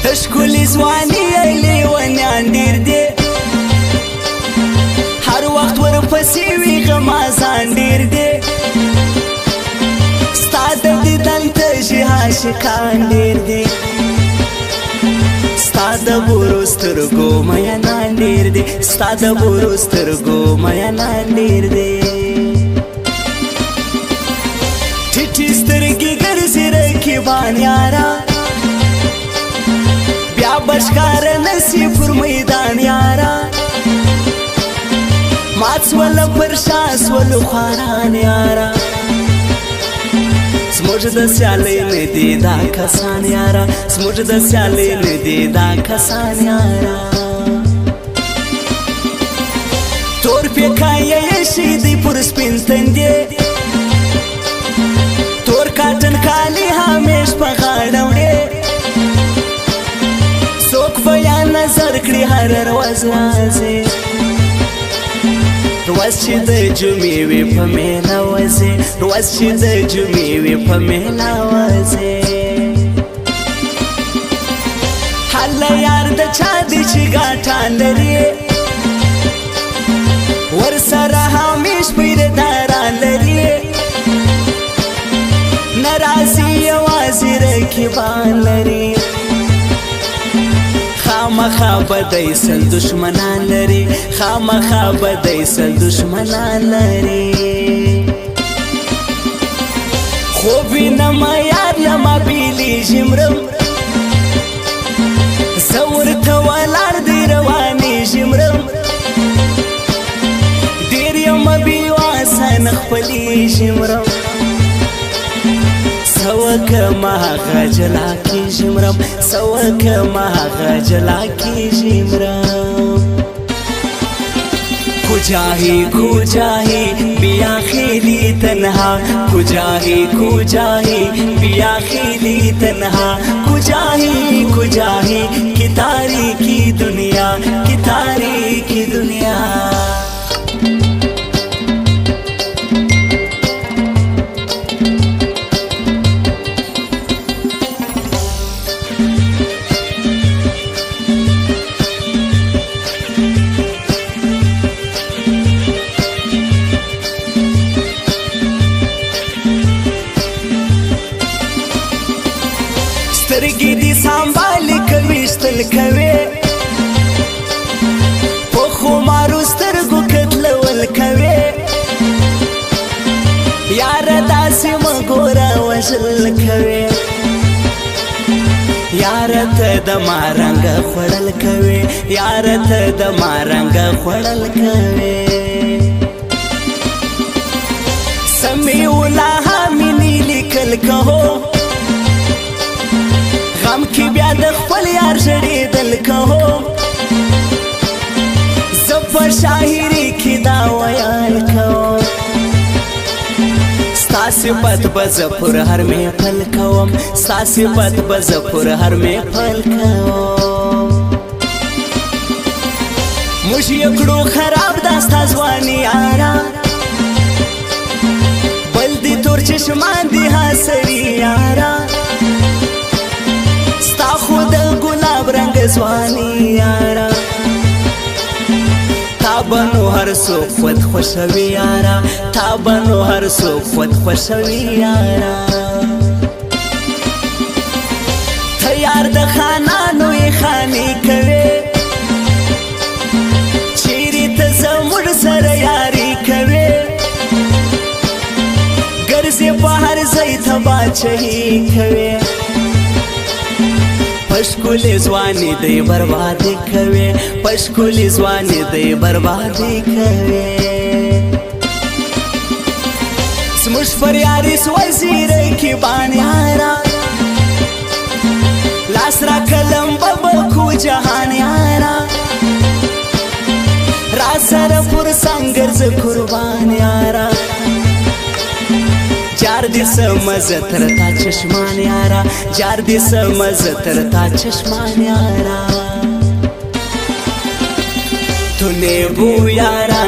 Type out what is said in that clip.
دشکولی زوانی لیوانیان دیر دی هر وقت ورپسی وی غمازان دیر دی ستا د دیدن تږي عاشقان ډېر دي ستا د بورو سترګو مینان ډېر دي ستا د بورو سترګو مینان ډېر دي ټیټې سترګې ګرځي رقیبان یاره بیا به ښکاره نسي پر میدان یاره مات سوله پر شا سولو خواران یاره زموږ د سیالۍ نه دي دا کسان یاره زموږ د سیالۍ نه دي دا کسان یاره تور پیکایه ایښی دی پر سپین تندې تور کاټن کالي همیش په غاړه وړې څوک به یا نظر کړي هره ورځ راځي روز چې د جمعې وي په میله وځې روز چې د جمعې وي په میله وځې هله یار د چا دی چې ګاټان لري ورسره همیش پیرداران لري نه راځي یوازې رقیبان لري خامخا بدای سل دشمنان لري خامخا بدای سل دشمنان لري خوب وینم یار لما بیلی ژمرم زه ورته ولاړ دی روانې ژمرم ډېر یم بېواسه نه خپلې ژمرم سوکما هغه جلا کی ژمرم سوکما هغه جلا کی ژمرم کجاهی کجاهی بیا خیلی تنها کجاهی کجاهی بیا خیلی تنها کجاهی کجاهی کی تاریکی دنیا کی تاریکی دنیا سترګې دې سنبالې کوي شتل کوي په خمارو سترګو کتلول کوي یاره داسې مه ګوره وژل کوي یاره ته د ما رنګه خوړل کوي یاره ته د ما رنګه خوړل کوي سمیع الله مینې لیکل کهو غم کی بیا د خپل یار ژړېدل کهو زه په شاعري کې دا ویل کوم ستا صفت به زه پر هر محفل کوم ستا صفت به زه پر هر محفل کوم موږ یې کړو خراب دا ستا ځواني یاره بل دې تور چشمان دي حسري یاره ستا خود گلاب رنگ زوانی یارا تا بنو هر سو خود خوشوی یارا تا بنو هر سو خود خوشوی یارا تیار د خانانو ی خانی کوي چیرې ته زموږ سره یاري کوي ګرځې په هر ځای ته باچهي کوي پشکولی زوانی دی بربادی کوي پشکولی زوانی دی بربادی کوي زموږ پر یاري سوځي رقیبان یاره لاس را قلم ببکو جهان یاره را سره پر سنگر ز قربان یاره جار دې سمزه تر تا چشمان یاره جار دې سمزه تر تا چشمان یاره تو نه بو یاره